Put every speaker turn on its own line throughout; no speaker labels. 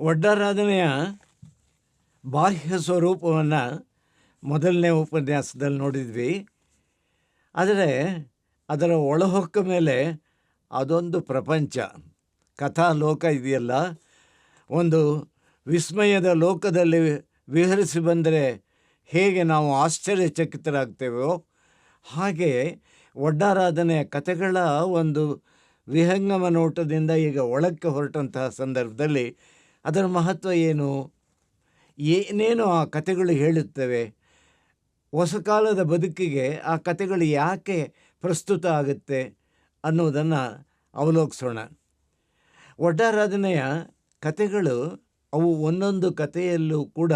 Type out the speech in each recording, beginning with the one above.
ಒಡ್ಡಾರಾಧನೆಯ ಬಾಹ್ಯ ಸ್ವರೂಪವನ್ನು ಮೊದಲನೇ ಉಪನ್ಯಾಸದಲ್ಲಿ ನೋಡಿದ್ವಿ. ಆದರೆ ಅದರ ಒಳಹೊಕ್ಕ ಮೇಲೆ ಅದೊಂದು ಪ್ರಪಂಚ, ಕಥಾಲೋಕ ಇದೆಯಲ್ಲ, ಒಂದು ವಿಸ್ಮಯದ ಲೋಕದಲ್ಲಿ ವಿಹರಿಸಿ ಬಂದರೆ ಹೇಗೆ ನಾವು ಆಶ್ಚರ್ಯಚಕಿತರಾಗ್ತೇವೋ ಹಾಗೆ ಒಡ್ಡಾರಾಧನೆಯ ಕಥೆಗಳ ಒಂದು ವಿಹಂಗಮ ನೋಟದಿಂದ ಈಗ ಒಳಕ್ಕೆ ಹೊರಟಂತಹ ಸಂದರ್ಭದಲ್ಲಿ ಅದರ ಮಹತ್ವ ಏನು, ಏನೇನು ಆ ಕಥೆಗಳು ಹೇಳುತ್ತವೆ, ಹೊಸ ಕಾಲದ ಬದುಕಿಗೆ ಆ ಕಥೆಗಳು ಯಾಕೆ ಪ್ರಸ್ತುತ ಆಗುತ್ತೆ ಅನ್ನೋದನ್ನು ಅವಲೋಕಿಸೋಣ. ಒಡ್ಡಾರಾಧನೆಯ ಕಥೆಗಳು ಅವು ಒಂದೊಂದು ಕಥೆಯಲ್ಲೂ ಕೂಡ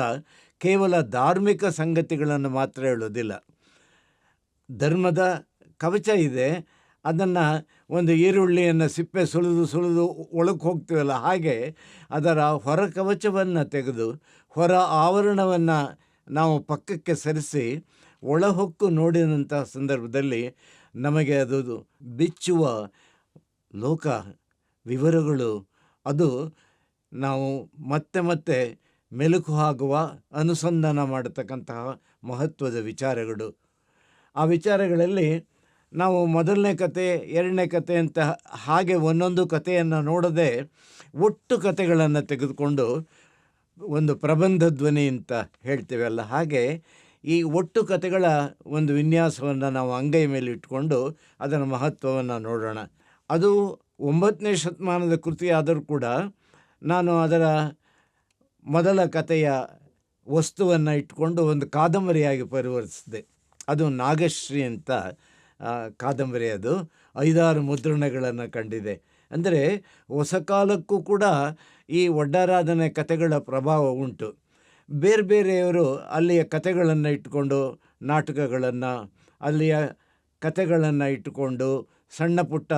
ಕೇವಲ ಧಾರ್ಮಿಕ ಸಂಗತಿಗಳನ್ನು ಮಾತ್ರ ಹೇಳೋದಿಲ್ಲ. ಧರ್ಮದ ಕವಚ ಇದೆ, ಅದನ್ನು ಒಂದು ಈರುಳ್ಳಿಯನ್ನು ಸಿಪ್ಪೆ ಸುಳಿದು ಒಳಗೆ ಹೋಗ್ತೀವಲ್ಲ, ಹಾಗೆ ಅದರ ಹೊರ ಕವಚವನ್ನು ತೆಗೆದು ಹೊರ ಆವರಣವನ್ನು ನಾವು ಪಕ್ಕಕ್ಕೆ ಸರಿಸಿ ಒಳಹೊಕ್ಕು ನೋಡಿದಂಥ ಸಂದರ್ಭದಲ್ಲಿ ನಮಗೆ ಅದು ಬಿಚ್ಚುವ ಲೋಕ ವಿವರಗಳು, ಅದು ನಾವು ಮತ್ತೆ ಮತ್ತೆ ಮೆಲುಕು ಆಗುವ ಅನುಸಂಧಾನ ಮಾಡತಕ್ಕಂತಹ ಮಹತ್ವದ ವಿಚಾರಗಳು. ಆ ವಿಚಾರಗಳಲ್ಲಿ ನಾವು ಮೊದಲನೇ ಕತೆ, ಎರಡನೇ ಕತೆ ಅಂತ ಹಾಗೆ ಒಂದೊಂದು ಕಥೆಯನ್ನು ನೋಡದೆ ಒಟ್ಟು ಕಥೆಗಳನ್ನು ತೆಗೆದುಕೊಂಡು ಒಂದು ಪ್ರಬಂಧ ಧ್ವನಿ ಅಂತ ಹೇಳ್ತೇವಲ್ಲ, ಹಾಗೆ ಈ ಒಟ್ಟು ಕಥೆಗಳ ಒಂದು ವಿನ್ಯಾಸವನ್ನು ನಾವು ಅಂಗೈ ಮೇಲೆ ಇಟ್ಕೊಂಡು ಅದರ ಮಹತ್ವವನ್ನು ನೋಡೋಣ. ಅದು 9ನೇ ಶತಮಾನದ ಕೃತಿ ಆದರೂ ಕೂಡ ನಾನು ಅದರ ಮೊದಲ ಕಥೆಯ ವಸ್ತುವನ್ನು ಇಟ್ಕೊಂಡು ಒಂದು ಕಾದಂಬರಿಯಾಗಿ ಪರಿವರ್ತಿಸಿದೆ. ಅದು ನಾಗಶ್ರೀ ಅಂತ ಕಾದಂಬರಿ. ಅದು 5-6 ಮುದ್ರಣಗಳನ್ನು ಕಂಡಿದೆ. ಅಂದರೆ ಹೊಸ ಕಾಲಕ್ಕೂ ಕೂಡ ಈ ಒಡ್ಡಾರಾಧನೆ ಕಥೆಗಳ ಪ್ರಭಾವ ಉಂಟು. ಬೇರೆ ಬೇರೆಯವರು ಅಲ್ಲಿಯ ಕಥೆಗಳನ್ನು ಇಟ್ಟುಕೊಂಡು ನಾಟಕಗಳನ್ನು, ಅಲ್ಲಿಯ ಕಥೆಗಳನ್ನು ಇಟ್ಟುಕೊಂಡು ಸಣ್ಣ ಪುಟ್ಟ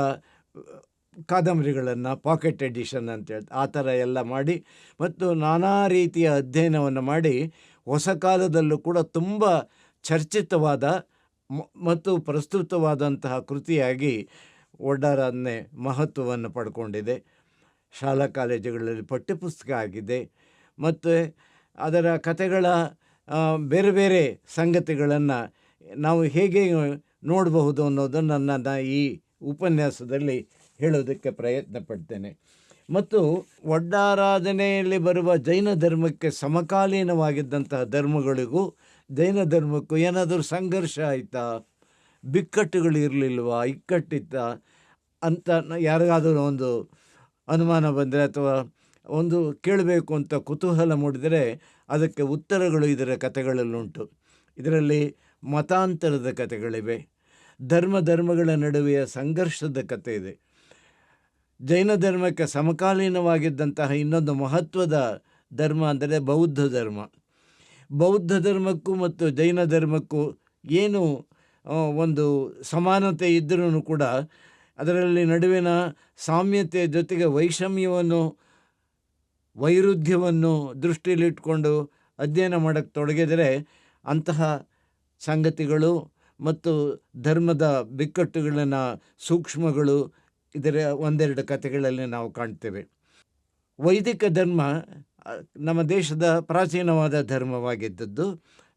ಕಾದಂಬರಿಗಳನ್ನು, ಪಾಕೆಟ್ ಎಡಿಷನ್ ಅಂತೇಳಿ ಆ ಥರ ಎಲ್ಲ ಮಾಡಿ ಮತ್ತು ನಾನಾ ರೀತಿಯ ಅಧ್ಯಯನವನ್ನು ಮಾಡಿ ಹೊಸ ಕಾಲದಲ್ಲೂ ಕೂಡ ತುಂಬ ಚರ್ಚಿತವಾದ ಮತ್ತು ಪ್ರಸ್ತುತವಾದಂತಹ ಕೃತಿಯಾಗಿ ಒಡ್ಡಾರಾಧನೆ ಮಹತ್ವವನ್ನು ಪಡ್ಕೊಂಡಿದೆ. ಶಾಲಾ ಕಾಲೇಜುಗಳಲ್ಲಿ ಪಠ್ಯಪುಸ್ತಕ ಆಗಿದೆ ಮತ್ತು ಅದರ ಕಥೆಗಳ ಬೇರೆ ಬೇರೆ ಸಂಗತಿಗಳನ್ನು ನಾವು ಹೇಗೆ ನೋಡಬಹುದು ಅನ್ನೋದನ್ನು ನಾನು ಈ ಉಪನ್ಯಾಸದಲ್ಲಿ ಹೇಳೋದಕ್ಕೆ ಪ್ರಯತ್ನ ಪಡ್ತೇನೆ. ಮತ್ತು ಒಡ್ಡಾರಾಧನೆಯಲ್ಲಿ ಬರುವ ಜೈನ ಧರ್ಮಕ್ಕೆ ಸಮಕಾಲೀನವಾಗಿದ್ದಂತಹ ಧರ್ಮಗಳಿಗೂ ಜೈನ ಧರ್ಮಕ್ಕೂ ಏನಾದರೂ ಸಂಘರ್ಷ ಆಯಿತಾ, ಬಿಕ್ಕಟ್ಟುಗಳು ಇರಲಿಲ್ವಾ, ಇಕ್ಕಟ್ಟಿತ್ತಾ ಅಂತ ಯಾರಿಗಾದರೂ ಒಂದು ಅನುಮಾನ ಬಂದರೆ ಅಥವಾ ಒಂದು ಕೇಳಬೇಕು ಅಂತ ಕುತೂಹಲ ಮೂಡಿದರೆ ಅದಕ್ಕೆ ಉತ್ತರಗಳು ಇದರ ಕಥೆಗಳಲ್ಲುಂಟು. ಇದರಲ್ಲಿ ಮತಾಂತರದ ಕಥೆಗಳಿವೆ, ಧರ್ಮಗಳ ನಡುವೆಯ ಸಂಘರ್ಷದ ಕಥೆ ಇದೆ. ಜೈನ ಧರ್ಮಕ್ಕೆ ಸಮಕಾಲೀನವಾಗಿದ್ದಂತಹ ಇನ್ನೊಂದು ಮಹತ್ವದ ಧರ್ಮ ಅಂದರೆ ಬೌದ್ಧ ಧರ್ಮ. ಬೌದ್ಧ ಧರ್ಮಕ್ಕೂ ಮತ್ತು ಜೈನ ಧರ್ಮಕ್ಕೂ ಏನು ಒಂದು ಸಮಾನತೆ ಇದ್ದರೂ ಕೂಡ ಅದರಲ್ಲಿ ನಡುವಿನ ಸಾಮ್ಯತೆಯ ಜೊತೆಗೆ ವೈಷಮ್ಯವನ್ನು, ವೈರುಧ್ಯವನ್ನು ದೃಷ್ಟಿಯಲ್ಲಿಟ್ಕೊಂಡು ಅಧ್ಯಯನ ಮಾಡೋಕ್ಕೆ ತೊಡಗಿದರೆ ಅಂತಹ ಸಂಗತಿಗಳು ಮತ್ತು ಧರ್ಮದ ಬಿಕ್ಕಟ್ಟುಗಳನ್ನು, ಸೂಕ್ಷ್ಮಗಳು ಇದರ ಒಂದೆರಡು ಕಥೆಗಳಲ್ಲಿ ನಾವು ಕಾಣ್ತೇವೆ. ವೈದಿಕ ಧರ್ಮ ನಮ್ಮ ದೇಶದ ಪ್ರಾಚೀನವಾದ ಧರ್ಮವಾಗಿದ್ದದ್ದು.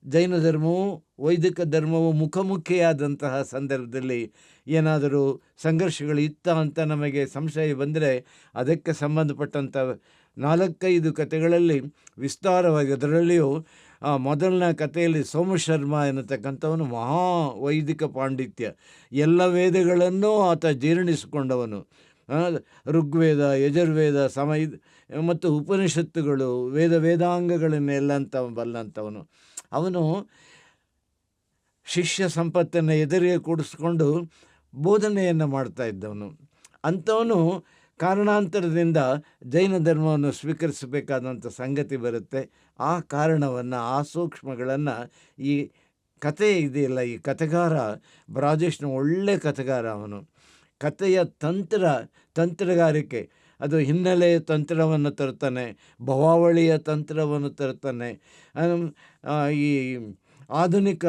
ಜೈನ ಧರ್ಮವು ವೈದಿಕ ಧರ್ಮವು ಮುಖಾಮುಖಿಯಾದಂತಹ ಸಂದರ್ಭದಲ್ಲಿ ಏನಾದರೂ ಸಂಘರ್ಷಗಳು ಇತ್ತ ಅಂತ ನಮಗೆ ಸಂಶಯ ಬಂದರೆ ಅದಕ್ಕೆ ಸಂಬಂಧಪಟ್ಟಂಥ 4-5 ಕಥೆಗಳಲ್ಲಿ ವಿಸ್ತಾರವಾಗಿ, ಅದರಲ್ಲಿಯೂ ಮೊದಲನೇ ಕಥೆಯಲ್ಲಿ ಸೋಮಶರ್ಮ ಎನ್ನತಕ್ಕಂಥವನು ಮಹಾ ವೈದಿಕ ಪಾಂಡಿತ್ಯ, ಎಲ್ಲ ವೇದಗಳನ್ನೂ ಆತ ಜೀರ್ಣಿಸಿಕೊಂಡವನು. ಋಗ್ವೇದ, ಯಜುರ್ವೇದ, ಮತ್ತು ಉಪನಿಷತ್ತುಗಳು, ವೇದಾಂಗಗಳನ್ನೆಲ್ಲಂತ ಬಲ್ಲಂಥವನು. ಅವನು ಶಿಷ್ಯ ಸಂಪತ್ತನ್ನು ಎದುರಿಗೆ ಕೂಡಿಸ್ಕೊಂಡು ಬೋಧನೆಯನ್ನು ಮಾಡ್ತಾ ಇದ್ದವನು. ಅಂಥವನು ಕಾರಣಾಂತರದಿಂದ ಜೈನ ಧರ್ಮವನ್ನು ಸ್ವೀಕರಿಸಬೇಕಾದಂಥ ಸಂಗತಿ ಬರುತ್ತೆ. ಆ ಕಾರಣವನ್ನು, ಆ ಸೂಕ್ಷ್ಮಗಳನ್ನು ಈ ಕಥೆ ಇದೆಯಲ್ಲ, ಈ ಕಥೆಗಾರ ಬ್ರಾಜೇಶ್ನ ಒಳ್ಳೆ ಕಥೆಗಾರ ಅವನು. ಕಥೆಯ ತಂತ್ರಗಾರಿಕೆ, ಅದು ಹಿನ್ನೆಲೆಯ ತಂತ್ರವನ್ನು ತರ್ತಾನೆ, ಭವಾವಳಿಯ ತಂತ್ರವನ್ನು ತರ್ತಾನೆ. ಈ ಆಧುನಿಕ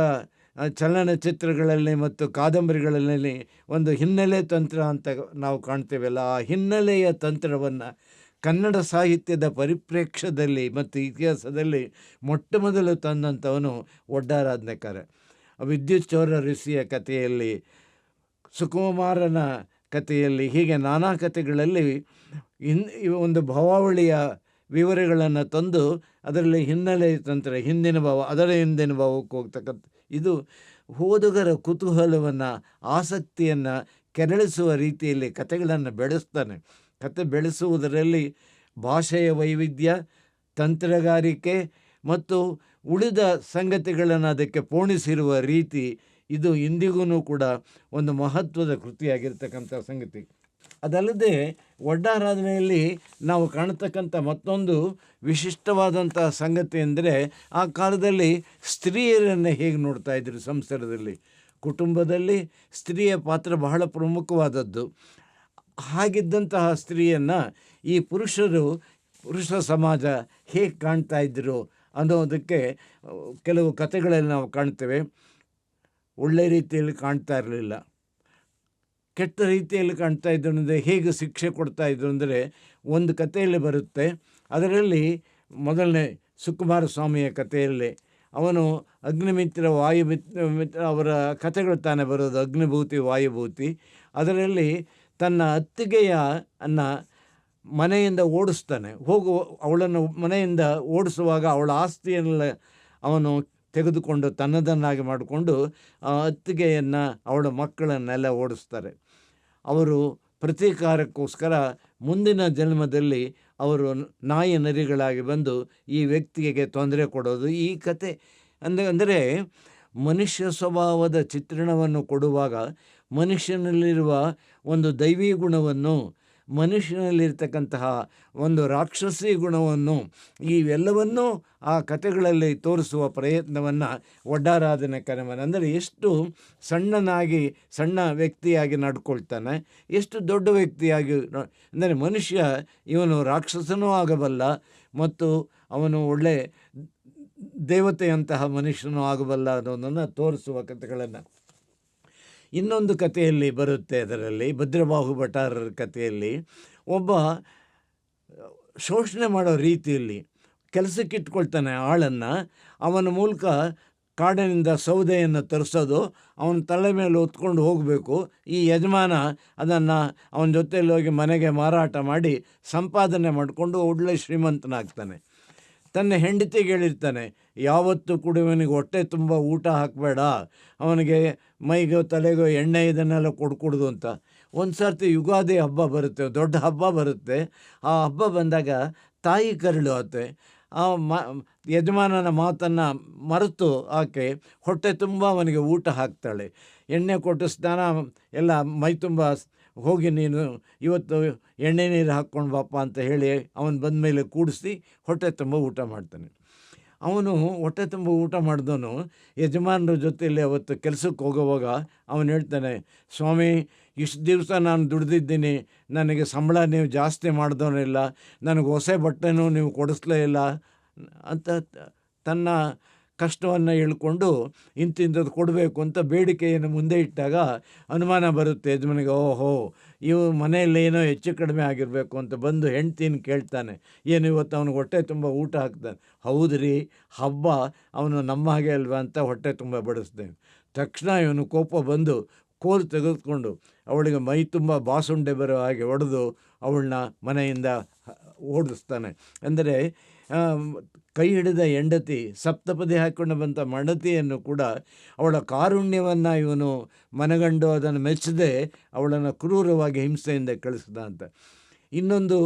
ಚಲನಚಿತ್ರಗಳಲ್ಲಿ ಮತ್ತು ಕಾದಂಬರಿಗಳಲ್ಲಿ ಒಂದು ಹಿನ್ನೆಲೆ ತಂತ್ರ ಅಂತ ನಾವು ಕಾಣ್ತೇವಲ್ಲ, ಆ ಹಿನ್ನೆಲೆಯ ತಂತ್ರವನ್ನು ಕನ್ನಡ ಸಾಹಿತ್ಯದ ಪರಿಪ್ರೇಕ್ಷ್ಯದಲ್ಲಿ ಮತ್ತು ಇತಿಹಾಸದಲ್ಲಿ ಮೊಟ್ಟ ಮೊದಲು ತಂದಂಥವನು ಒಡ್ಡಾರಾಧನೆಕಾರ. ವಿದ್ಯುತ್ ಚೋರ ಋಷಿಯ ಕಥೆಯಲ್ಲಿ, ಸುಕುಮಾರನ ಕಥೆಯಲ್ಲಿ, ಹೀಗೆ ನಾನಾ ಕಥೆಗಳಲ್ಲಿ ಒಂದು ಭವಾವಳಿಯ ವಿವರಗಳನ್ನು ತಂದು ಅದರಲ್ಲಿ ಹಿನ್ನೆಲೆ ತಂತ್ರ, ಹಿಂದಿನ ಭಾವ, ಅದರ ಹಿಂದಿನ ಭಾವಕ್ಕೆ ಹೋಗ್ತಕ್ಕಂಥ, ಇದು ಓದುಗರ ಕುತೂಹಲವನ್ನು, ಆಸಕ್ತಿಯನ್ನು ಕೆರಳಿಸುವ ರೀತಿಯಲ್ಲಿ ಕಥೆಗಳನ್ನು ಬೆಳೆಸ್ತಾನೆ. ಕತೆ ಬೆಳೆಸುವುದರಲ್ಲಿ ಭಾಷೆಯ ವೈವಿಧ್ಯ, ತಂತ್ರಗಾರಿಕೆ ಮತ್ತು ಉಳಿದ ಸಂಗತಿಗಳನ್ನು ಅದಕ್ಕೆ ಪೋಣಿಸಿರುವ ರೀತಿ, ಇದು ಇಂದಿಗೂ ಕೂಡ ಒಂದು ಮಹತ್ವದ ಕೃತಿಯಾಗಿರ್ತಕ್ಕಂಥ ಸಂಗತಿ. ಅದಲ್ಲದೆ ಒಡ್ಡಾರಾಧನೆಯಲ್ಲಿ ನಾವು ಕಾಣತಕ್ಕಂಥ ಮತ್ತೊಂದು ವಿಶಿಷ್ಟವಾದಂಥ ಸಂಗತಿ ಎಂದರೆ, ಆ ಕಾಲದಲ್ಲಿ ಸ್ತ್ರೀಯರನ್ನು ಹೇಗೆ ನೋಡ್ತಾ ಇದ್ರು ಸಂಸಾರದಲ್ಲಿ. ಕುಟುಂಬದಲ್ಲಿ ಸ್ತ್ರೀಯ ಪಾತ್ರ ಬಹಳ ಪ್ರಮುಖವಾದದ್ದು. ಹಾಗಿದ್ದಂತಹ ಸ್ತ್ರೀಯನ್ನು ಈ ಪುರುಷ ಸಮಾಜ ಹೇಗೆ ಕಾಣ್ತಾ ಇದ್ದರು ಅನ್ನೋದಕ್ಕೆ ಕೆಲವು ಕಥೆಗಳಲ್ಲಿ ನಾವು ಕಾಣ್ತೇವೆ. ಒಳ್ಳೆಯ ರೀತಿಯಲ್ಲಿ ಕಾಣ್ತಾ ಇರಲಿಲ್ಲ, ಕೆಟ್ಟ ರೀತಿಯಲ್ಲಿ ಕಾಣ್ತಾ ಇದ್ರು ಅಂದರೆ ಹೇಗೆ ಶಿಕ್ಷೆ ಕೊಡ್ತಾಯಿದ್ರು ಅಂದರೆ, ಒಂದು ಕಥೆಯಲ್ಲಿ ಬರುತ್ತೆ. ಅದರಲ್ಲಿ ಮೊದಲನೇ ಸುಕುಮಾರ ಸ್ವಾಮಿಯ ಕಥೆಯಲ್ಲಿ ಅವನು ಅಗ್ನಿಮಿತ್ರ, ವಾಯುಮಿತ್ರ, ಅವರ ಕಥೆಗಳು ತಾನೇ ಬರೋದು, ಅಗ್ನಿಭೂತಿ ವಾಯುಭೂತಿ. ಅದರಲ್ಲಿ ತನ್ನ ಅತ್ತಿಗೆಯನ್ನು ಮನೆಯಿಂದ ಓಡಿಸ್ತಾನೆ. ಅವಳನ್ನು ಮನೆಯಿಂದ ಓಡಿಸುವಾಗ ಅವಳ ಆಸ್ತಿಯನ್ನೆಲ್ಲ ಅವನು ತೆಗೆದುಕೊಂಡು ತನ್ನದನ್ನಾಗಿ ಮಾಡಿಕೊಂಡು ಆ ಅತ್ತಿಗೆಯನ್ನು, ಅವಳ ಮಕ್ಕಳನ್ನೆಲ್ಲ ಓಡಿಸ್ತಾರೆ. ಅವರು ಪ್ರತೀಕಾರಕ್ಕೋಸ್ಕರ ಮುಂದಿನ ಜನ್ಮದಲ್ಲಿ ಅವರು ನಾಯಿ ನರಿಗಳಾಗಿ ಬಂದು ಈ ವ್ಯಕ್ತಿಗೆ ತೊಂದರೆ ಕೊಡೋದು ಈ ಕತೆ. ಅಂದರೆ ಮನುಷ್ಯ ಸ್ವಭಾವದ ಚಿತ್ರಣವನ್ನು ಕೊಡುವಾಗ ಮನುಷ್ಯನಲ್ಲಿರುವ ಒಂದು ದೈವಿ ಗುಣವನ್ನು, ಮನುಷ್ಯನಲ್ಲಿರ್ತಕ್ಕಂತಹ ಒಂದು ರಾಕ್ಷಸಿ ಗುಣವನ್ನು, ಇವೆಲ್ಲವನ್ನೂ ಆ ಕಥೆಗಳಲ್ಲಿ ತೋರಿಸುವ ಪ್ರಯತ್ನವನ್ನು ಒಡ್ಡಾರಾಧನೆಕಾರ, ಅಂದರೆ ಎಷ್ಟು ಸಣ್ಣ ವ್ಯಕ್ತಿಯಾಗಿ ನಡ್ಕೊಳ್ತಾನೆ, ಎಷ್ಟು ದೊಡ್ಡ ವ್ಯಕ್ತಿಯಾಗಿ, ಅಂದರೆ ಮನುಷ್ಯ ಇವನು ರಾಕ್ಷಸನೂ ಆಗಬಲ್ಲ ಮತ್ತು ಅವನು ಒಳ್ಳೆ ದೇವತೆಯಂತಹ ಮನುಷ್ಯನೂ ಆಗಬಲ್ಲ ಅನ್ನೋದನ್ನು ತೋರಿಸುವ ಕಥೆಗಳನ್ನು. ಇನ್ನೊಂದು ಕಥೆಯಲ್ಲಿ ಬರುತ್ತೆ, ಅದರಲ್ಲಿ ಭದ್ರಬಾಹು ಭಟಾರರ ಕಥೆಯಲ್ಲಿ ಒಬ್ಬ ಶೋಷಣೆ ಮಾಡೋ ರೀತಿಯಲ್ಲಿ ಕೆಲಸಕ್ಕೆ ಇಟ್ಕೊಳ್ತಾನೆ ಆಳನ್ನು. ಅವನ ಮೂಲಕ ಕಾಡಿನಿಂದ ಸೌದೆಯನ್ನು ತರಿಸೋದು, ಅವನ ತಲೆ ಮೇಲೆ ಹೊತ್ಕೊಂಡು ಹೋಗಬೇಕು. ಈ ಯಜಮಾನ ಅದನ್ನು ಅವನ ಜೊತೆಯಲ್ಲಿ ಹೋಗಿ ಮನೆಗೆ ಮಾರಾಟ ಮಾಡಿ ಸಂಪಾದನೆ ಮಾಡಿಕೊಂಡು ಒಳ್ಳೆ ಶ್ರೀಮಂತನಾಗ್ತಾನೆ. ತನ್ನ ಹೆಂಡತಿಗೆ ಹೇಳಿರ್ತಾನೆ, ಯಾವತ್ತೂ ಕೂಡ ಇವನಿಗೆ ಹೊಟ್ಟೆ ತುಂಬ ಊಟ ಹಾಕಬೇಡ, ಅವನಿಗೆ ಮೈಗೋ ತಲೆಗೋ ಎಣ್ಣೆ ಇದನ್ನೆಲ್ಲ ಕೊಡ್ಕೊಡ್ದು ಅಂತ. ಒಂದು ಸರ್ತಿ ಯುಗಾದಿ ಹಬ್ಬ ಬರುತ್ತೆ, ದೊಡ್ಡ ಹಬ್ಬ ಬರುತ್ತೆ. ಆ ಹಬ್ಬ ಬಂದಾಗ ತಾಯಿ ಕರಳು ಆತೆ. ಆ ಯಜಮಾನನ ಮಾತನ್ನು ಮರೆತು ಆಕೆ ಹೊಟ್ಟೆ ತುಂಬ ಅವನಿಗೆ ಊಟ ಹಾಕ್ತಾಳೆ. ಎಣ್ಣೆ ಕೊಟ್ಟು ಸ್ನಾನ ಎಲ್ಲ ಮೈ ತುಂಬ ಹೋಗಿ ನೀನು ಇವತ್ತು ಎಣ್ಣೆ ನೀರು ಹಾಕ್ಕೊಂಡು ಬಾಪ ಅಂತ ಹೇಳಿ ಅವನು ಬಂದ ಮೇಲೆ ಕೂಡಿಸಿ ಹೊಟ್ಟೆ ತುಂಬ ಊಟ ಮಾಡ್ತಾನೆ. ಅವನು ಹೊಟ್ಟೆ ತುಂಬ ಊಟ ಮಾಡಿದವನು ಯಜಮಾನರ ಜೊತೆಯಲ್ಲಿ ಅವತ್ತು ಕೆಲಸಕ್ಕೆ ಹೋಗುವಾಗ ಅವನು ಹೇಳ್ತಾನೆ, ಸ್ವಾಮಿ, ಇಷ್ಟು ದಿವಸ ನಾನು ದುಡ್ದಿದ್ದೀನಿ, ನನಗೆ ಸಂಬಳ ನೀವು ಜಾಸ್ತಿ ಮಾಡಿದವನಿಲ್ಲ, ನನಗೆ ಹೊಸ ಬಟ್ಟೆನೂ ನೀವು ಕೊಡಿಸ್ಲೇ ಇಲ್ಲ ಅಂತ ತನ್ನ ಕಷ್ಟವನ್ನು ಹೇಳ್ಕೊಂಡು ಇಂತಿಂಥದ್ದು ಕೊಡಬೇಕು ಅಂತ ಬೇಡಿಕೆಯನ್ನು ಮುಂದೆ ಇಟ್ಟಾಗ ಅನುಮಾನ ಬರುತ್ತೆ ಯಜಮಾನಿಗೆ. ಓಹೋ, ಇವು ಮನೆಯಲ್ಲಿ ಏನೋ ಹೆಚ್ಚು ಕಡಿಮೆ ಆಗಿರಬೇಕು ಅಂತ ಬಂದು ಹೆಂಡ್ತಿನ ಕೇಳ್ತಾನೆ, ಏನು ಇವತ್ತು ಅವನಿಗೆ ಹೊಟ್ಟೆ ತುಂಬ ಊಟ ಹಾಕ್ತಾನೆ. ಹೌದು ರೀ, ಹಬ್ಬ, ಅವನು ನಮ್ಮ ಹಾಗೆ ಅಲ್ವಾ ಅಂತ ಹೊಟ್ಟೆ ತುಂಬ ಬಡಿಸ್ತೇನೆ. ತಕ್ಷಣ ಇವನು ಕೋಪ ಬಂದು ಕೋಲು ತೆಗೆದುಕೊಂಡು ಅವಳಿಗೆ ಮೈ ತುಂಬ ಬಾಸುಂಡೆ ಬರೋ ಹಾಗೆ ಹೊಡೆದು ಅವಳನ್ನ ಮನೆಯಿಂದ ಓಡಿಸ್ತಾನೆ. ಅಂದರೆ ಕೈ ಹಿಡಿದ ಹೆಂಡತಿ, ಸಪ್ತಪದಿ ಹಾಕ್ಕೊಂಡು ಬಂತ ಮಡತಿಯನ್ನು ಕೂಡ ಅವಳ ಕಾರುಣ್ಯವನ್ನು ಇವನು ಮನಗಂಡು ಅದನ್ನು ಮೆಚ್ಚದೆ ಅವಳನ್ನು ಕ್ರೂರವಾಗಿ ಹಿಂಸೆಯಿಂದ ಕಳಿಸ್ದ ಅಂತ. ಇನ್ನೊಂದು,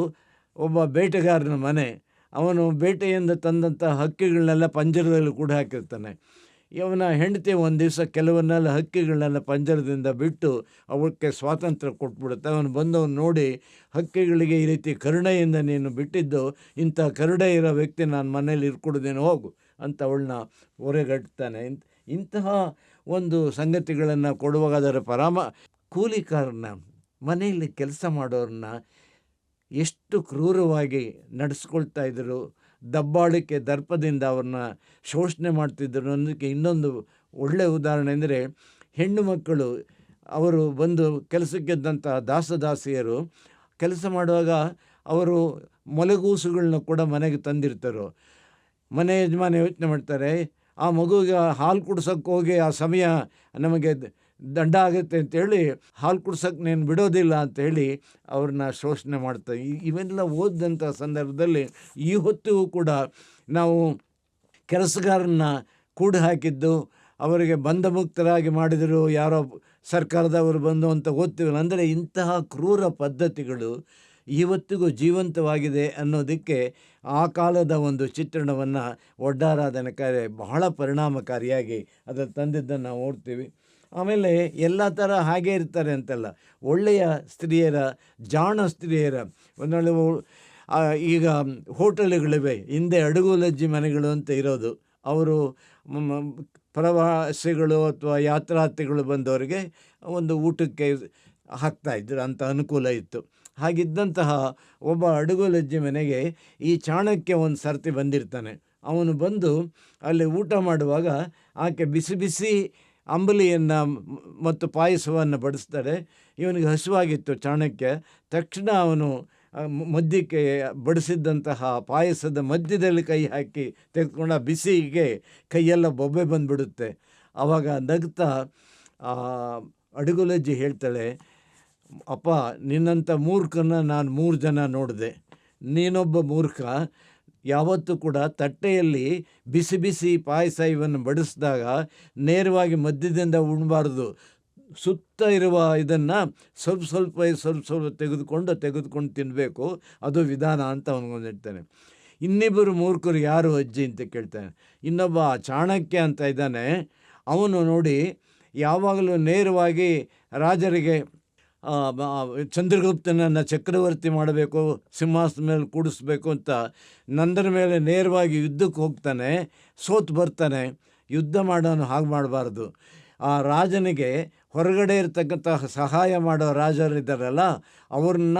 ಒಬ್ಬ ಬೇಟೆಗಾರನ ಮನೆ, ಅವನು ಬೇಟೆಯಿಂದ ತಂದಂಥ ಹಕ್ಕಿಗಳನ್ನೆಲ್ಲ ಪಂಜರದಲ್ಲಿ ಕೂಡ ಹಾಕಿರ್ತಾನೆ. ಇವನ ಹೆಂಡತಿ ಒಂದು ದಿವಸ ಕೆಲವನ್ನೆಲ್ಲ ಹಕ್ಕಿಗಳನ್ನೆಲ್ಲ ಪಂಜರದಿಂದ ಬಿಟ್ಟು ಅವಕ್ಕೆ ಸ್ವಾತಂತ್ರ್ಯ ಕೊಟ್ಬಿಡುತ್ತೆ. ಅವನು ಬಂದವನು ನೋಡಿ, ಹಕ್ಕಿಗಳಿಗೆ ಈ ರೀತಿ ಕರುಣೆಯಿಂದ ನೀನು ಬಿಟ್ಟಿದ್ದು, ಇಂಥ ಕರುಣೆ ಇರೋ ವ್ಯಕ್ತಿ ನಾನು ಮನೇಲಿ ಇರ್ಕೊಡ್ದೇನು, ಹೋಗು ಅಂತ ಅವಳನ್ನ ಹೊರಗಟ್ತಾನೆ. ಇಂತಹ ಒಂದು ಸಂಗತಿಗಳನ್ನು ಕೊಡುವಾಗ ಅದರ ಕೂಲಿಕಾರನ ಮನೆಯಲ್ಲಿ ಕೆಲಸ ಮಾಡೋರನ್ನ ಎಷ್ಟು ಕ್ರೂರವಾಗಿ ನಡೆಸ್ಕೊಳ್ತಾ ಇದ್ದರು, ದಬ್ಬಾಳಿಕೆ ದರ್ಪದಿಂದ ಅವ್ರನ್ನ ಶೋಷಣೆ ಮಾಡ್ತಿದ್ದರು ಅನ್ನೋದಕ್ಕೆ ಇನ್ನೊಂದು ಒಳ್ಳೆಯ ಉದಾಹರಣೆ ಅಂದರೆ, ಹೆಣ್ಣು ಮಕ್ಕಳು ಅವರು ಬಂದು ಕೆಲಸಕ್ಕಿದ್ದಂಥ ದಾಸದಾಸಿಯರು ಕೆಲಸ ಮಾಡುವಾಗ ಅವರು ಮೊಲೆಗೂಸುಗಳನ್ನ ಕೂಡ ಮನೆಗೆ ತಂದಿರ್ತಾರೋ. ಮನೆ ಯಜಮಾನ ಯೋಚನೆ ಮಾಡ್ತಾರೆ, ಆ ಮಗುವಿಗೆ ಹಾಲು ಕುಡ್ಸೋಕ್ಕೆ ಹೋಗಿ ಆ ಸಮಯ ನಮಗೆ ದಂಡ ಆಗುತ್ತೆ ಅಂತೇಳಿ ಹಾಲು ಕುಡ್ಸೋಕ್ಕೆ ನೀನು ಬಿಡೋದಿಲ್ಲ ಅಂಥೇಳಿ ಅವ್ರನ್ನ ಶೋಷಣೆ ಮಾಡ್ತಾರೆ. ಇವೆಲ್ಲ ಓದಿದಂಥ ಸಂದರ್ಭದಲ್ಲಿ ಈ ಹೊತ್ತಿಗೂ ಕೂಡ ನಾವು ಕೆಲಸಗಾರನ್ನ ಕೂಡಿ ಹಾಕಿದ್ದು, ಅವರಿಗೆ ಬಂಧಮುಕ್ತರಾಗಿ ಮಾಡಿದರು ಯಾರೋ ಸರ್ಕಾರದವರು ಬಂದು ಅಂತ ಓದ್ತೀವಲ್ಲ. ಅಂದರೆ ಇಂತಹ ಕ್ರೂರ ಪದ್ಧತಿಗಳು ಇವತ್ತಿಗೂ ಜೀವಂತವಾಗಿದೆ ಅನ್ನೋದಕ್ಕೆ ಆ ಕಾಲದ ಒಂದು ಚಿತ್ರಣವನ್ನು ಒಡ್ಡಾರಾಧನೆ ಕಾರ್ಯ ಬಹಳ ಪರಿಣಾಮಕಾರಿಯಾಗಿ ಅದನ್ನು ತಂದಿದ್ದನ್ನು ನಾವು ನೋಡ್ತೀವಿ. ಆಮೇಲೆ ಎಲ್ಲ ಥರ ಹಾಗೆ ಇರ್ತಾರೆ ಅಂತಲ್ಲ, ಒಳ್ಳೆಯ ಸ್ತ್ರೀಯರ, ಜಾಣ ಸ್ತ್ರೀಯರ ಒಂದೊಳ್ಳೆ ಈಗ ಹೋಟೆಲ್ಗಳಿವೆ, ಹಿಂದೆ ಅಡುಗುಲಜ್ಜಿ ಮನೆಗಳು ಅಂತ ಇರೋದು. ಅವರು ಪ್ರವಾಸಿಗಳು ಅಥವಾ ಯಾತ್ರಾರ್ಥಿಗಳು ಬಂದವರಿಗೆ ಒಂದು ಊಟಕ್ಕೆ ಹಾಕ್ತಾಯಿದ್ರು, ಅಂಥ ಅನುಕೂಲ ಇತ್ತು. ಹಾಗಿದ್ದಂತಹ ಒಬ್ಬ ಅಡುಗುಲಜ್ಜಿ ಮನೆಗೆ ಈ ಚಾಣಕ್ಯ ಒಂದು ಸರ್ತಿ ಬಂದಿರ್ತಾನೆ. ಅವನು ಬಂದು ಅಲ್ಲಿ ಊಟ ಮಾಡುವಾಗ ಆಕೆ ಬಿಸಿ ಬಿಸಿ ಅಂಬಲಿಯನ್ನು ಮತ್ತು ಪಾಯಸವನ್ನು ಬಡಿಸ್ತಾರೆ. ಇವನಿಗೆ ಹಸಿವಾಗಿತ್ತು ಚಾಣಕ್ಯ. ತಕ್ಷಣ ಅವನು ಮಧ್ಯಕ್ಕೆ ಬಡಿಸಿದ್ದಂತಹ ಪಾಯಸದ ಮಧ್ಯದಲ್ಲಿ ಕೈ ಹಾಕಿ ತೆಗೆದುಕೊಂಡು ಆ ಬಿಸಿಗೆ ಕೈಯೆಲ್ಲ ಬೊಬ್ಬೆ ಬಂದುಬಿಡುತ್ತೆ. ಆವಾಗ ನಗ್ತಾ ಅಡುಗುಲಜ್ಜಿ ಹೇಳ್ತಾಳೆ, ಅಪ್ಪ, ನಿನ್ನಂಥ ಮೂರ್ಖನ ನಾನು 3 ಜನ ನೋಡಿದೆ. ನೀನೊಬ್ಬ ಮೂರ್ಖ. ಯಾವತ್ತೂ ಕೂಡ ತಟ್ಟೆಯಲ್ಲಿ ಬಿಸಿ ಬಿಸಿ ಪಾಯಸ ಇವನ್ನು ಬಡಿಸಿದಾಗ ನೇರವಾಗಿ ಮಧ್ಯದಿಂದ ಉಣ್ಬಾರ್ದು. ಸುತ್ತ ಇರುವ ಇದನ್ನು ಸ್ವಲ್ಪ ತೆಗೆದುಕೊಂಡು ತಿನ್ನಬೇಕು. ಅದು ವಿಧಾನ ಅಂತ ಅವನಿಗೊಂದು ಹೇಳ್ತಾನೆ. ಇನ್ನಿಬ್ಬರು ಮೂರ್ಖರು ಯಾರು ಅಜ್ಜಿ ಅಂತ ಕೇಳ್ತಾನೆ. ಇನ್ನೊಬ್ಬ ಚಾಣಕ್ಯ ಅಂತ ಇದ್ದಾನೆ. ಅವನು ನೋಡಿ ಯಾವಾಗಲೂ ನೇರವಾಗಿ ರಾಜರಿಗೆ ಚಂದ್ರಗುಪ್ತನನ್ನು ಚಕ್ರವರ್ತಿ ಮಾಡಬೇಕು, ಸಿಂಹಾಸನದ ಮೇಲೆ ಕೂಡಿಸ್ಬೇಕು ಅಂತ ನಂದರ ಮೇಲೆ ನೇರವಾಗಿ ಯುದ್ಧಕ್ಕೆ ಹೋಗ್ತಾನೆ. ಸೋತು ಬರ್ತಾನೆ. ಯುದ್ಧ ಮಾಡೋನು ಹಾಗೆ ಮಾಡಬಾರ್ದು. ಆ ರಾಜನಿಗೆ ಹೊರಗಡೆ ಇರ್ತಕ್ಕಂಥ ಸಹಾಯ ಮಾಡೋ ರಾಜರಿದ್ದಾರಲ್ಲ, ಅವ್ರನ್ನ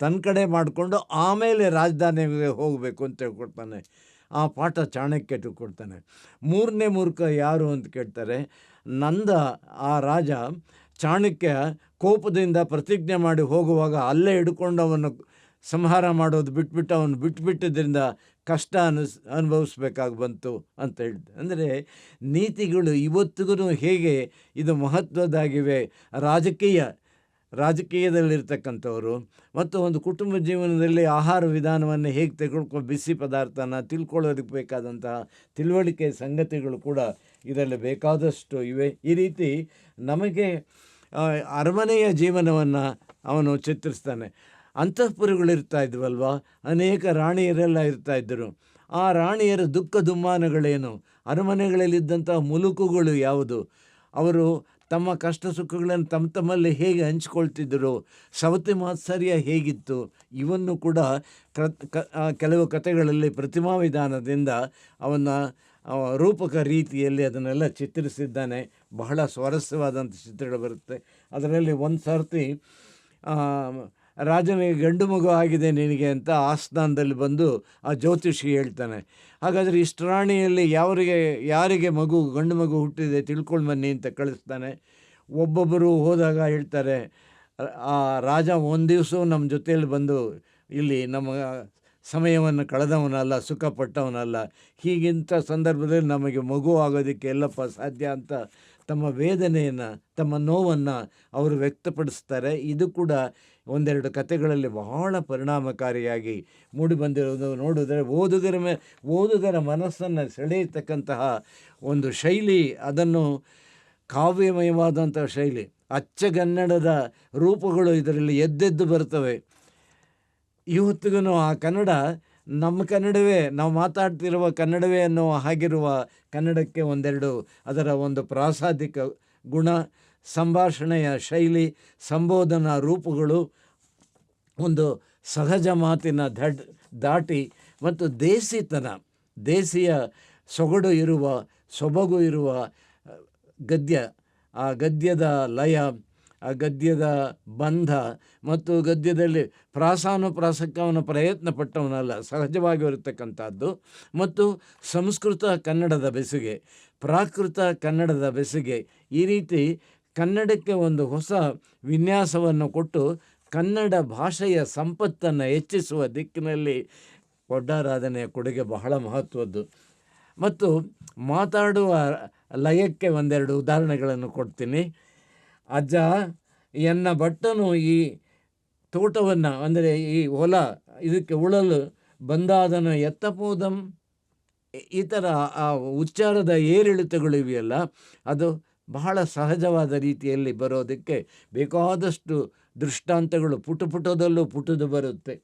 ತನ್ನ ಕಡೆ ಮಾಡಿಕೊಂಡು ಆಮೇಲೆ ರಾಜಧಾನಿಗೆ ಹೋಗಬೇಕು ಅಂತ ಹೇಳ್ಕೊಡ್ತಾನೆ. ಆ ಪಾಠ ಚಾಣಕ್ಯ ತಿಳ್ಕೊಡ್ತಾನೆ. 3ನೇ ಮೂರ್ಖ ಯಾರು ಅಂತ ಕೇಳ್ತಾರೆ. ನಂದ ಆ ರಾಜ ಚಾಣಕ್ಯ ಕೋಪದಿಂದ ಪ್ರತಿಜ್ಞೆ ಮಾಡಿ ಹೋಗುವಾಗ ಅಲ್ಲೇ ಹಿಡ್ಕೊಂಡು ಅವನು ಸಂಹಾರ ಮಾಡೋದು ಬಿಟ್ಬಿಟ್ಟು ಅವನು ಬಿಟ್ಬಿಟ್ಟಿದ್ದರಿಂದ ಕಷ್ಟ ಅನುಭವಿಸ್ಬೇಕಾಗಿ ಬಂತು ಅಂತ ಹೇಳಿದೆ. ಅಂದರೆ ನೀತಿಗಳು ಇವತ್ತಿಗೂ ಹೇಗೆ ಇದು ಮಹತ್ವದ್ದಾಗಿವೆ. ರಾಜಕೀಯದಲ್ಲಿರ್ತಕ್ಕಂಥವರು ಮತ್ತು ಒಂದು ಕುಟುಂಬ ಜೀವನದಲ್ಲಿ ಆಹಾರ ವಿಧಾನವನ್ನು ಹೇಗೆ ತೆಗೆದುಕೊಂಡು ಬಿಸಿ ಪದಾರ್ಥನ ತಿಳ್ಕೊಳ್ಳೋದಕ್ಕೆ ಬೇಕಾದಂತಹ ತಿಳುವಳಿಕೆ ಸಂಗತಿಗಳು ಕೂಡ ಇದರಲ್ಲಿ ಬೇಕಾದಷ್ಟು ಇವೆ. ಈ ರೀತಿ ನಮಗೆ ಅರಮನೆಯ ಜೀವನವನ್ನು ಅವನು ಚಿತ್ರಿಸ್ತಾನೆ. ಅಂತಃಪುರಗಳಿರ್ತಾ ಇದ್ವಲ್ವ, ಅನೇಕ ರಾಣಿಯರೆಲ್ಲ ಇರ್ತಾಯಿದ್ದರು. ಆ ರಾಣಿಯರ ದುಃಖ ದುಮ್ಮಾನಗಳೇನು, ಅರಮನೆಗಳಲ್ಲಿದ್ದಂಥ ಮುಲುಕುಗಳು ಯಾವುದು, ಅವರು ತಮ್ಮ ಕಷ್ಟ ಸುಖಗಳನ್ನು ತಮ್ಮಲ್ಲಿ ಹೇಗೆ ಹಂಚ್ಕೊಳ್ತಿದ್ದರು, ಸವತಿ ಮಾತ್ಸರ್ಯ ಹೇಗಿತ್ತು, ಇವನ್ನು ಕೂಡ ಕೆಲವು ಕಥೆಗಳಲ್ಲಿ ಪ್ರತಿಮಾ ವಿಧಾನದಿಂದ ಅವನ ರೂಪಕ ರೀತಿಯಲ್ಲಿ ಅದನ್ನೆಲ್ಲ ಚಿತ್ರಿಸಿದ್ದಾನೆ. ಬಹಳ ಸ್ವಾರಸ್ಯವಾದಂಥ ಚಿತ್ರಗಳು ಬರುತ್ತೆ. ಅದರಲ್ಲಿ ಒಂದು ಸರ್ತಿ ರಾಜನಿಗೆ ಗಂಡು ಮಗು ಆಗಿದೆ ನಿನಗೆ ಅಂತ ಆಸ್ಥಾನದಲ್ಲಿ ಬಂದು ಆ ಜ್ಯೋತಿಷಿ ಹೇಳ್ತಾನೆ. ಹಾಗಾದರೆ ಇಷ್ಟು ರಾಣಿಯಲ್ಲಿ ಯಾರಿಗೆ ಗಂಡು ಮಗು ಹುಟ್ಟಿದೆ ತಿಳ್ಕೊಂಡು ಬನ್ನಿ ಅಂತ ಕಳಿಸ್ತಾನೆ. ಒಬ್ಬೊಬ್ಬರು ಹೋದಾಗ ಹೇಳ್ತಾರೆ, ಆ ರಾಜ ಒಂದು ದಿವಸ ನಮ್ಮ ಜೊತೆಯಲ್ಲಿ ಬಂದು ಇಲ್ಲಿ ನಮ್ಮ ಸಮಯವನ್ನು ಕಳೆದವನಲ್ಲ, ಸುಖಪಟ್ಟವನಲ್ಲ. ಹೀಗಿಂಥ ಸಂದರ್ಭದಲ್ಲಿ ನಮಗೆ ಮಗು ಆಗೋದಕ್ಕೆ ಎಲ್ಲಪ್ಪ ಸಾಧ್ಯ ಅಂತ ತಮ್ಮ ವೇದನೆಯನ್ನು, ತಮ್ಮ ನೋವನ್ನು ಅವರು ವ್ಯಕ್ತಪಡಿಸ್ತಾರೆ. ಇದು ಕೂಡ ಒಂದೆರಡು ಕಥೆಗಳಲ್ಲಿ ಬಹಳ ಪರಿಣಾಮಕಾರಿಯಾಗಿ ಮೂಡಿಬಂದಿರೋದು ನೋಡಿದ್ರೆ ಓದುಗರ ಮನಸ್ಸನ್ನು ಸೆಳೆಯತಕ್ಕಂತಹ ಒಂದು ಶೈಲಿ, ಅದನ್ನು ಕಾವ್ಯಮಯವಾದಂಥ ಶೈಲಿ, ಅಚ್ಚಗನ್ನಡದ ರೂಪಗಳು ಇದರಲ್ಲಿ ಎದ್ದೆದ್ದು ಬರ್ತವೆ. ಇವತ್ತಿಗೂ ಆ ಕನ್ನಡ ನಮ್ಮ ಕನ್ನಡವೇ, ನಾವು ಮಾತಾಡ್ತಿರುವ ಕನ್ನಡವೇ ಅನ್ನೋ ಹಾಗಿರುವ ಕನ್ನಡಕ್ಕೆ ಒಂದೆರಡು ಅದರ ಒಂದು ಪ್ರಾಸಾದಿಕ ಗುಣ, ಸಂಭಾಷಣೆಯ ಶೈಲಿ, ಸಂಬೋಧನಾ ರೂಪಗಳು, ಒಂದು ಸಹಜ ಮಾತಿನ ದಾಟಿ ಮತ್ತು ದೇಸಿಯ ಸೊಬಗು ಇರುವ ಗದ್ಯ, ಆ ಗದ್ಯದ ಲಯ, ಆ ಗದ್ಯದ ಬಂಧ ಮತ್ತು ಗದ್ಯದಲ್ಲಿ ಪ್ರಾಸಾನುಪ್ರಾಸಕ್ಕವನ ಪ್ರಯತ್ನ ಪಟ್ಟವನಲ್ಲ, ಸಹಜವಾಗಿ ಇರತಕ್ಕಂಥದ್ದು. ಮತ್ತು ಸಂಸ್ಕೃತ ಕನ್ನಡದ ಬೆಸುಗೆ, ಪ್ರಾಕೃತ ಕನ್ನಡದ ಬೆಸುಗೆ, ಈ ರೀತಿ ಕನ್ನಡಕ್ಕೆ ಒಂದು ಹೊಸ ವಿನ್ಯಾಸವನ್ನು ಕೊಟ್ಟು ಕನ್ನಡ ಭಾಷೆಯ ಸಂಪತ್ತನ್ನು ಹೆಚ್ಚಿಸುವ ದಿಕ್ಕಿನಲ್ಲಿ ಒಡ್ಡಾರಾಧನೆಯ ಕೊಡುಗೆ ಬಹಳ ಮಹತ್ವದ್ದು. ಮತ್ತು ಮಾತಾಡುವ ಲಯಕ್ಕೆ ಒಂದೆರಡು ಉದಾಹರಣೆಗಳನ್ನು ಕೊಡ್ತೀನಿ. ಅಜ್ಜ, ಎನ್ನ ಭಟ್ಟನು ಈ ತೋಟವನ್ನು, ಅಂದರೆ ಈ ಹೊಲ, ಇದಕ್ಕೆ ಉಳಲು ಬಂದಾದನು ಎತ್ತಪೋದಂ. ಈ ಥರ ಆ ಉಚ್ಚಾರದ ಏರಿಳಿತಗಳು ಇವೆಯಲ್ಲ, ಅದು ಬಹಳ ಸಹಜವಾದ ರೀತಿಯಲ್ಲಿ ಬರೋದಕ್ಕೆ ಬೇಕಾದಷ್ಟು ದೃಷ್ಟಾಂತಗಳು ಪುಟದಲ್ಲೂ ಪುಟದು ಬರುತ್ತೆ.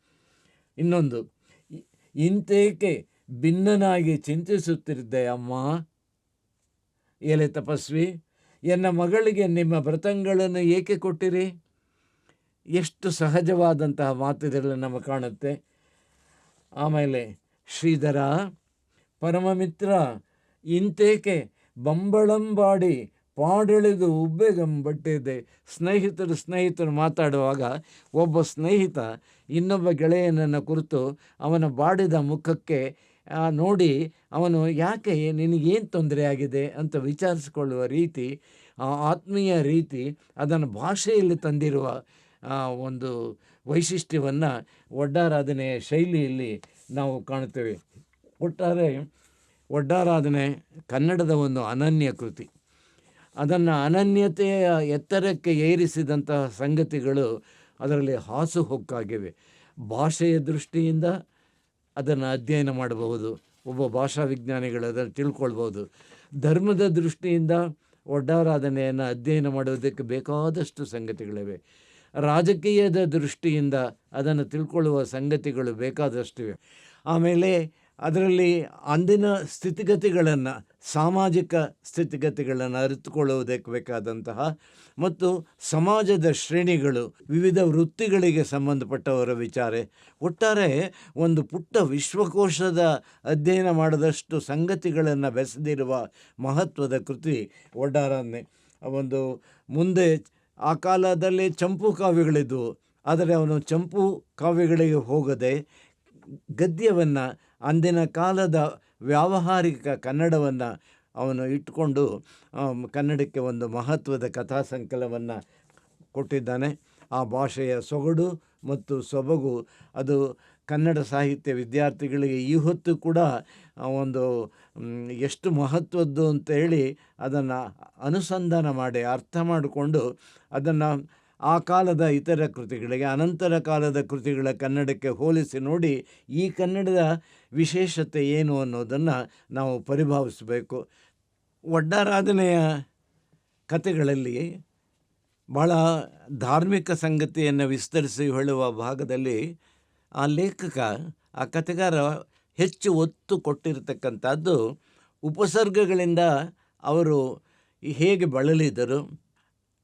ಇನ್ನೊಂದು, ಇಂತೇಕೆ ಭಿನ್ನನಾಗಿ ಚಿಂತಿಸುತ್ತಿದ್ದೆ ಅಮ್ಮ, ಎಲೆ ತಪಸ್ವಿ, ಎನ್ನ ಮಗಳಿಗೆ ನಿಮ್ಮ ವ್ರತಗಳನ್ನು ಏಕೆ ಕೊಟ್ಟಿರಿ? ಎಷ್ಟು ಸಹಜವಾದಂತಹ ಮಾತುಗಳು ನಮಗೆ ಕಾಣುತ್ತೆ. ಆಮೇಲೆ, ಶ್ರೀಧರ ಪರಮಮಿತ್ರ, ಇಂತೇಕೆ ಬಂಬಳಂಬಾಡಿ ಪಾಡೆಳೆದು ಉಬ್ಬೆಗಂಬಟ್ಟಿದೆ. ಸ್ನೇಹಿತರು ಮಾತಾಡುವಾಗ ಒಬ್ಬ ಸ್ನೇಹಿತ ಇನ್ನೊಬ್ಬ ಗೆಳೆಯನನ್ನು ಕುರಿತು ಅವನ ಬಾಡಿದ ಮುಖಕ್ಕೆ ನೋಡಿ ಅವನು ಯಾಕೆ, ನಿನಗೇನು ತೊಂದರೆ ಆಗಿದೆ ಅಂತ ವಿಚಾರಿಸಿಕೊಳ್ಳುವ ರೀತಿ, ಆತ್ಮೀಯ ರೀತಿ, ಅದನ್ನು ಭಾಷೆಯಲ್ಲಿ ತಂದಿರುವ ಒಂದು ವೈಶಿಷ್ಟ್ಯವನ್ನು ಒಡ್ಡಾರಾಧನೆಯ ಶೈಲಿಯಲ್ಲಿ ನಾವು ಕಾಣುತ್ತೇವೆ. ಒಟ್ಟಾರೆ ಒಡ್ಡಾರಾಧನೆ ಕನ್ನಡದ ಒಂದು ಅನನ್ಯ ಕೃತಿ. ಅದನ್ನು ಅನನ್ಯತೆಯ ಎತ್ತರಕ್ಕೆ ಏರಿಸಿದಂತಹ ಸಂಗತಿಗಳು ಅದರಲ್ಲಿ ಹಾಸುಹೊಕ್ಕಾಗಿವೆ. ಭಾಷೆಯ ದೃಷ್ಟಿಯಿಂದ ಅದನ್ನು ಅಧ್ಯಯನ ಮಾಡಬಹುದು, ಒಬ್ಬ ಭಾಷಾ ವಿಜ್ಞಾನಿಗಳು ಅದನ್ನು ತಿಳ್ಕೊಳ್ಬೋದು. ಧರ್ಮದ ದೃಷ್ಟಿಯಿಂದ ಒಡ್ಡಾರಾಧನೆಯನ್ನು ಅಧ್ಯಯನ ಮಾಡೋದಕ್ಕೆ ಬೇಕಾದಷ್ಟು ಸಂಗತಿಗಳಿವೆ. ರಾಜಕೀಯದ ದೃಷ್ಟಿಯಿಂದ ಅದನ್ನು ತಿಳ್ಕೊಳ್ಳುವ ಸಂಗತಿಗಳು ಬೇಕಾದಷ್ಟಿವೆ. ಆಮೇಲೆ ಅದರಲ್ಲಿ ಅಂದಿನ ಸ್ಥಿತಿಗತಿಗಳನ್ನು, ಸಾಮಾಜಿಕ ಸ್ಥಿತಿಗತಿಗಳನ್ನು ಅರಿತುಕೊಳ್ಳುವುದಕ್ಕೆ ಬೇಕಾದಂತಹ ಮತ್ತು ಸಮಾಜದ ಶ್ರೇಣಿಗಳು, ವಿವಿಧ ವೃತ್ತಿಗಳಿಗೆ ಸಂಬಂಧಪಟ್ಟವರ ವಿಚಾರ, ಒಟ್ಟಾರೆ ಒಂದು ಪುಟ್ಟ ವಿಶ್ವಕೋಶದ ಅಧ್ಯಯನ ಮಾಡಿದಷ್ಟು ಸಂಗತಿಗಳನ್ನು ಬೆಸೆದಿರುವ ಮಹತ್ವದ ಕೃತಿ ಒಡ್ಡಾರಾಧನೆ. ಒಂದು ಮುಂದೆ ಆ ಕಾಲದಲ್ಲಿ ಚಂಪು ಕಾವ್ಯಗಳಿದ್ದವು, ಆದರೆ ಅವನು ಚಂಪು ಕಾವ್ಯಗಳಿಗೆ ಹೋಗದೆ ಗದ್ಯವನ್ನು, ಅಂದಿನ ಕಾಲದ ವ್ಯಾವಹಾರಿಕ ಕನ್ನಡವನ್ನು ಅವನು ಇಟ್ಟುಕೊಂಡು ಕನ್ನಡಕ್ಕೆ ಒಂದು ಮಹತ್ವದ ಕಥಾ ಸಂಕಲನವನ್ನು ಕೊಟ್ಟಿದ್ದಾನೆ. ಆ ಭಾಷೆಯ ಸೊಗಡು ಮತ್ತು ಸೊಬಗು ಅದು ಕನ್ನಡ ಸಾಹಿತ್ಯ ವಿದ್ಯಾರ್ಥಿಗಳಿಗೆ ಈ ಹೊತ್ತು ಕೂಡ ಒಂದು ಎಷ್ಟು ಮಹತ್ವದ್ದು ಅಂತೇಳಿ ಅದನ್ನು ಅನುಸಂಧಾನ ಮಾಡಿ ಅರ್ಥ ಮಾಡಿಕೊಂಡು ಅದನ್ನು ಆ ಕಾಲದ ಇತರ ಕೃತಿಗಳಿಗೆ, ಅನಂತರ ಕಾಲದ ಕೃತಿಗಳ ಕನ್ನಡಕ್ಕೆ ಹೋಲಿಸಿ ನೋಡಿ ಈ ಕನ್ನಡದ ವಿಶೇಷತೆ ಏನು ಅನ್ನೋದನ್ನು ನಾವು ಪರಿಭಾವಿಸಬೇಕು. ಒಡ್ಡಾರಾಧನೆಯ ಕಥೆಗಳಲ್ಲಿ ಭಾಳ ಧಾರ್ಮಿಕ ಸಂಗತಿಯನ್ನು ವಿಸ್ತರಿಸಿ ಹೇಳುವ ಭಾಗದಲ್ಲಿ ಆ ಲೇಖಕ, ಆ ಕಥೆಗಾರ ಹೆಚ್ಚು ಒತ್ತು ಕೊಟ್ಟಿರತಕ್ಕಂಥದ್ದು ಉಪಸರ್ಗಗಳಿಂದ ಅವರು ಹೇಗೆ ಬಳಲಿದರು,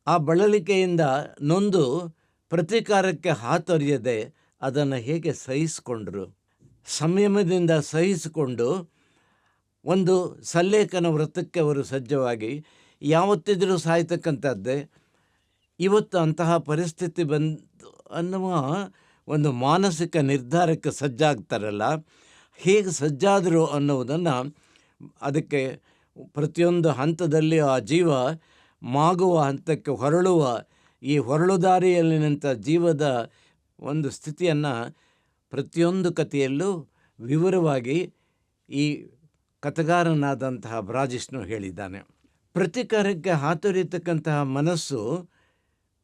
ಆ ಬಳಲಿಕೆಯಿಂದ ನೊಂದು ಪ್ರತೀಕಾರಕ್ಕೆ ಹಾತೊರೆಯದೆ ಅದನ್ನು ಹೇಗೆ ಸಹಿಸಿಕೊಂಡರು, ಸಂಯಮದಿಂದ ಸಹಿಸಿಕೊಂಡು ಒಂದು ಸಲ್ಲೇಖನ ವ್ರತಕ್ಕೆ ಅವರು ಸಜ್ಜವಾಗಿ ಯಾವತ್ತಿದ್ರೂ ಸಾಯ್ತಕ್ಕಂಥದ್ದೇ. ಇವತ್ತು ಅಂತಹ ಪರಿಸ್ಥಿತಿ ಬಂದು ಅನ್ನುವ ಒಂದು ಮಾನಸಿಕ ನಿರ್ಧಾರಕ್ಕೆ ಸಜ್ಜಾಗ್ತಾರಲ್ಲ, ಹೇಗೆ ಸಜ್ಜಾದರು ಅನ್ನುವುದನ್ನು, ಅದಕ್ಕೆ ಪ್ರತಿಯೊಂದು ಹಂತದಲ್ಲಿ ಆ ಜೀವ ಮಾಗುವ ಹಂತಕ್ಕೆ ಹೊರಳುವ ಈ ಹೊರಳುದಾರಿಯಲ್ಲಿ ನಿಂತ ಜೀವದ ಒಂದು ಸ್ಥಿತಿಯನ್ನು ಪ್ರತಿಯೊಂದು ಕಥೆಯಲ್ಲೂ ವಿವರವಾಗಿ ಈ ಕಥೆಗಾರನಾದಂತಹ ಬ್ರಾಜಿಷ್ಣು ಹೇಳಿದ್ದಾನೆ. ಪ್ರತೀಕಾರಕ್ಕೆ ಹಾತೊರೆಯತಕ್ಕಂತಹ ಮನಸ್ಸು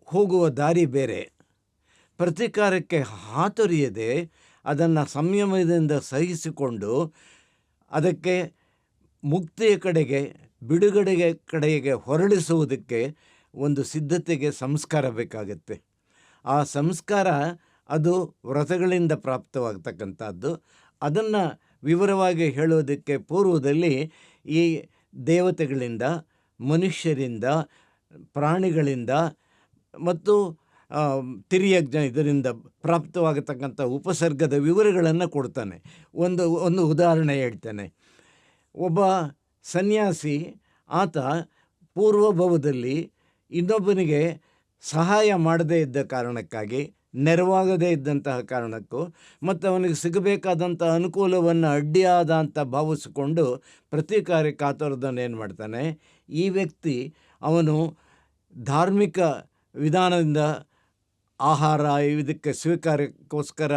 ಹೋಗುವ ದಾರಿ ಬೇರೆ, ಪ್ರತೀಕಾರಕ್ಕೆ ಹಾತೊರೆಯದೆ ಅದನ್ನು ಸಂಯಮದಿಂದ ಸಹಿಸಿಕೊಂಡು ಅದಕ್ಕೆ ಮುಕ್ತಿಯ ಕಡೆಗೆ, ಬಿಡುಗಡೆಗೆ ಕಡೆಗೆ ಹೊರಳಿಸುವುದಕ್ಕೆ ಒಂದು ಸಿದ್ಧತೆಗೆ ಸಂಸ್ಕಾರ ಬೇಕಾಗುತ್ತೆ. ಆ ಸಂಸ್ಕಾರ ಅದು ವ್ರತಗಳಿಂದ ಪ್ರಾಪ್ತವಾಗತಕ್ಕಂಥದ್ದು. ಅದನ್ನು ವಿವರವಾಗಿ ಹೇಳೋದಕ್ಕೆ ಪೂರ್ವದಲ್ಲಿ ಈ ದೇವತೆಗಳಿಂದ, ಮನುಷ್ಯರಿಂದ, ಪ್ರಾಣಿಗಳಿಂದ ಮತ್ತು ತಿರ್ಯಜ್ಞ ಇದರಿಂದ ಪ್ರಾಪ್ತವಾಗತಕ್ಕಂಥ ಉಪಸರ್ಗದ ವಿವರಗಳನ್ನು ಕೊಡ್ತಾನೆ. ಒಂದು ಉದಾಹರಣೆ ಹೇಳ್ತಾನೆ. ಒಬ್ಬ ಸನ್ಯಾಸಿ, ಆತ ಪೂರ್ವಭವದಲ್ಲಿ ಇನ್ನೊಬ್ಬನಿಗೆ ಸಹಾಯ ಮಾಡದೇ ಇದ್ದ ಕಾರಣಕ್ಕಾಗಿ, ನೆರವಾಗದೇ ಇದ್ದಂತಹ ಕಾರಣಕ್ಕೂ ಮತ್ತು ಅವನಿಗೆ ಸಿಗಬೇಕಾದಂಥ ಅನುಕೂಲವನ್ನು ಅಡ್ಡಿಯಾದ ಅಂತ ಭಾವಿಸಿಕೊಂಡು ಪ್ರತೀಕಾರಕ್ಕೆ ಕಾತರದನ್ನು ಏನು ಮಾಡ್ತಾನೆ, ಈ ವ್ಯಕ್ತಿ ಅವನು ಧಾರ್ಮಿಕ ವಿಧಾನದಿಂದ ಆಹಾರ ಇದಕ್ಕೆ ಸ್ವೀಕಾರಕ್ಕೋಸ್ಕರ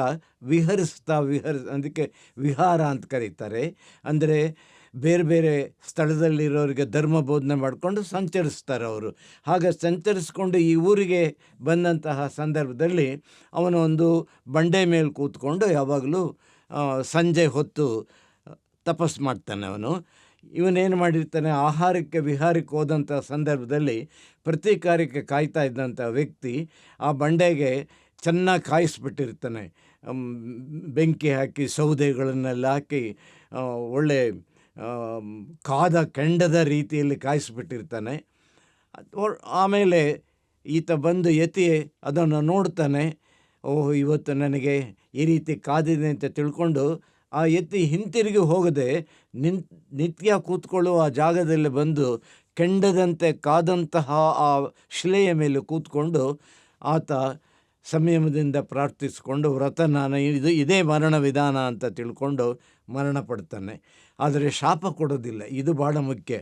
ಅದಕ್ಕೆ ವಿಹಾರ ಅಂತ ಕರೀತಾರೆ. ಅಂದರೆ ಬೇರೆ ಬೇರೆ ಸ್ಥಳದಲ್ಲಿರೋರಿಗೆ ಧರ್ಮ ಬೋಧನೆ ಮಾಡಿಕೊಂಡು ಸಂಚರಿಸ್ತಾರೆ ಅವರು. ಹಾಗೆ ಸಂಚರಿಸ್ಕೊಂಡು ಈ ಊರಿಗೆ ಬಂದಂತಹ ಸಂದರ್ಭದಲ್ಲಿ ಅವನು ಒಂದು ಬಂಡೆ ಮೇಲೆ ಕೂತ್ಕೊಂಡು ಯಾವಾಗಲೂ ಸಂಜೆ ಹೊತ್ತು ತಪಸ್ಸು ಮಾಡ್ತಾನೆ. ಇವನೇನು ಮಾಡಿರ್ತಾನೆ, ಆಹಾರಕ್ಕೆ ವಿಹಾರಕ್ಕೆ ಹೋದಂಥ ಸಂದರ್ಭದಲ್ಲಿ ಪ್ರತೀಕಾರಕ್ಕೆ ಕಾಯ್ತಾ ಇದ್ದಂಥ ವ್ಯಕ್ತಿ ಆ ಬಂಡೆಗೆ ಚೆನ್ನಾಗಿ ಕಾಯಿಸ್ಬಿಟ್ಟಿರ್ತಾನೆ. ಬೆಂಕಿ ಹಾಕಿ ಸೌದೆಗಳನ್ನೆಲ್ಲ ಹಾಕಿ ಒಳ್ಳೆ ಕಾದ ಕೆಂಡದ ರೀತಿಯಲ್ಲಿ ಕಾಯಿಸ್ಬಿಟ್ಟಿರ್ತಾನೆ. ಆಮೇಲೆ ಈತ ಬಂದು ಯತಿ ಅದನ್ನು ನೋಡ್ತಾನೆ. ಓಹ್, ಇವತ್ತು ನನಗೆ ಈ ರೀತಿ ಕಾದಿದೆ ಅಂತ ತಿಳ್ಕೊಂಡು ಆ ಯತಿ ಹಿಂತಿರುಗಿ ಹೋಗದೆ ನಿತ್ಯ ಕೂತ್ಕೊಳ್ಳುವ ಆ ಜಾಗದಲ್ಲಿ ಬಂದು ಕೆಂಡದಂತೆ ಕಾದಂತಹ ಆ ಶಿಲೆಯ ಮೇಲೆ ಕೂತ್ಕೊಂಡು ಆತ ಸಂಯಮದಿಂದ ಪ್ರಾರ್ಥಿಸಿಕೊಂಡು ಇದೇ ಮರಣ ವಿಧಾನ ಅಂತ ತಿಳ್ಕೊಂಡು ಮರಣ ಪಡ್ತಾನೆ. ಆದರೆ ಶಾಪ ಕೊಡೋದಿಲ್ಲ. ಇದು ಭಾಳ ಮುಖ್ಯ.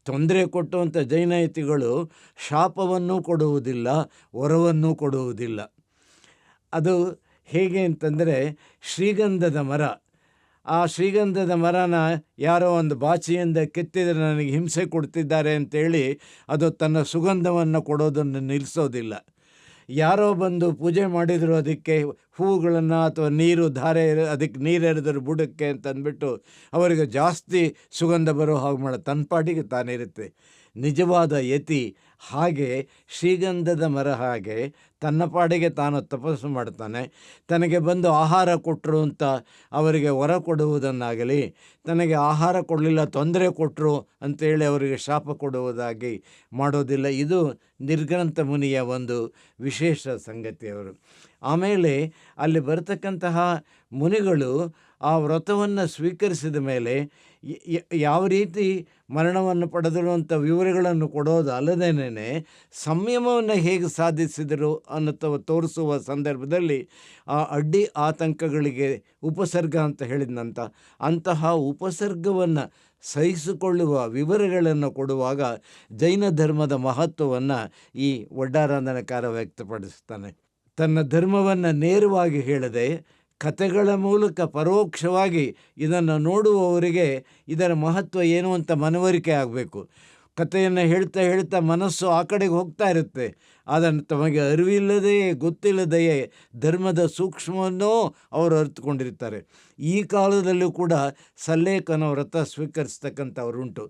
ತೊಂದರೆ ಕೊಟ್ಟುವಂಥ ಜೈನಯತಿಗಳು ಶಾಪವನ್ನೂ ಕೊಡುವುದಿಲ್ಲ, ವರವನ್ನೂ ಕೊಡುವುದಿಲ್ಲ. ಅದು ಹೇಗೆ ಅಂತಂದರೆ, ಶ್ರೀಗಂಧದ ಮರ, ಆ ಶ್ರೀಗಂಧದ ಮರನ ಯಾರೋ ಒಂದು ಬಾಚಿಯಿಂದ ಕೆತ್ತಿದರೆ ನನಗೆ ಹಿಂಸೆ ಕೊಡ್ತಿದ್ದಾರೆ ಅಂತೇಳಿ ಅದು ತನ್ನ ಸುಗಂಧವನ್ನು ಕೊಡೋದನ್ನು ನಿಲ್ಲಿಸೋದಿಲ್ಲ. ಯಾರೋ ಬಂದು ಪೂಜೆ ಮಾಡಿದರು ಅದಕ್ಕೆ ಹೂವುಗಳನ್ನು ಅಥವಾ ಅದಕ್ಕೆ ನೀರೆರೆದ್ರು ಬುಡಕ್ಕೆ ಅಂತಂದ್ಬಿಟ್ಟು ಅವರಿಗೆ ಜಾಸ್ತಿ ಸುಗಂಧ ಬರೋ ಹಾಗೆ ಮಾಡೋ ತನ್ನ ಪಾಟಿಗೆ ತಾನಿರುತ್ತೆ. ನಿಜವಾದ ಯತಿ ಹಾಗೆ ಶ್ರೀಗಂಧದ ಮರ ಹಾಗೆ ತನ್ನ ಪಾಡಿಗೆ ತಾನು ತಪಸ್ಸು ಮಾಡ್ತಾನೆ. ತನಗೆ ಬಂದು ಆಹಾರ ಕೊಟ್ಟರು ಅಂತ ಅವರಿಗೆ ವರ ಕೊಡುವುದನ್ನಾಗಲಿ, ತನಗೆ ಆಹಾರ ಕೊಡಲಿಲ್ಲ ತೊಂದರೆ ಕೊಟ್ಟರು ಅಂತೇಳಿ ಅವರಿಗೆ ಶಾಪ ಕೊಡುವುದಾಗಿ ಮಾಡೋದಿಲ್ಲ. ಇದು ನಿರ್ಗ್ರಂಥ ಮುನಿಯ ಒಂದು ವಿಶೇಷ ಸಂಗತಿ. ಆಮೇಲೆ ಅಲ್ಲಿ ಬರತಕ್ಕಂತಹ ಮುನಿಗಳು ಆ ವ್ರತವನ್ನು ಸ್ವೀಕರಿಸಿದ ಮೇಲೆ ಯಾವ ರೀತಿ ಮರಣವನ್ನು ಪಡೆದರು ಅಂತ ವಿವರಗಳನ್ನು ಕೊಡೋದು ಅಲ್ಲದೇನೆ ಸಂಯಮವನ್ನು ಹೇಗೆ ಸಾಧಿಸಿದರು ಅನ್ನೋ ತೋರಿಸುವ ಸಂದರ್ಭದಲ್ಲಿ ಆ ಅಡ್ಡಿ ಆತಂಕಗಳಿಗೆ ಉಪಸರ್ಗ ಅಂತ ಅಂತಹ ಉಪಸರ್ಗವನ್ನು ಸಹಿಸಿಕೊಳ್ಳುವ ವಿವರಗಳನ್ನು ಕೊಡುವಾಗ ಜೈನ ಧರ್ಮದ ಮಹತ್ವವನ್ನು ಈ ಒಡ್ಡಾರಾಧನಕಾರ ವ್ಯಕ್ತಪಡಿಸ್ತಾನೆ. ತನ್ನ ಧರ್ಮವನ್ನು ನೇರವಾಗಿ ಹೇಳದೆ ಕಥೆಗಳ ಮೂಲಕ ಪರೋಕ್ಷವಾಗಿ ಇದನ್ನು ನೋಡುವವರಿಗೆ ಇದರ ಮಹತ್ವ ಏನು ಅಂತ ಮನವರಿಕೆ ಆಗಬೇಕು. ಕಥೆಯನ್ನು ಹೇಳ್ತಾ ಹೇಳ್ತಾ ಮನಸ್ಸು ಆ ಕಡೆಗೆ ಹೋಗ್ತಾ ಇರುತ್ತೆ. ಅದನ್ನು ತಮಗೆ ಅರಿವಿಲ್ಲದೆಯೇ ಗೊತ್ತಿಲ್ಲದೆಯೇ ಧರ್ಮದ ಸೂಕ್ಷ್ಮವನ್ನೂ ಅವರು ಅರಿತುಕೊಂಡಿರ್ತಾರೆ. ಈ ಕಾಲದಲ್ಲೂ ಕೂಡ ಸಲ್ಲೇಖನ ವ್ರತ ಸ್ವೀಕರಿಸ್ತಕ್ಕಂಥವ್ರುಂಟು.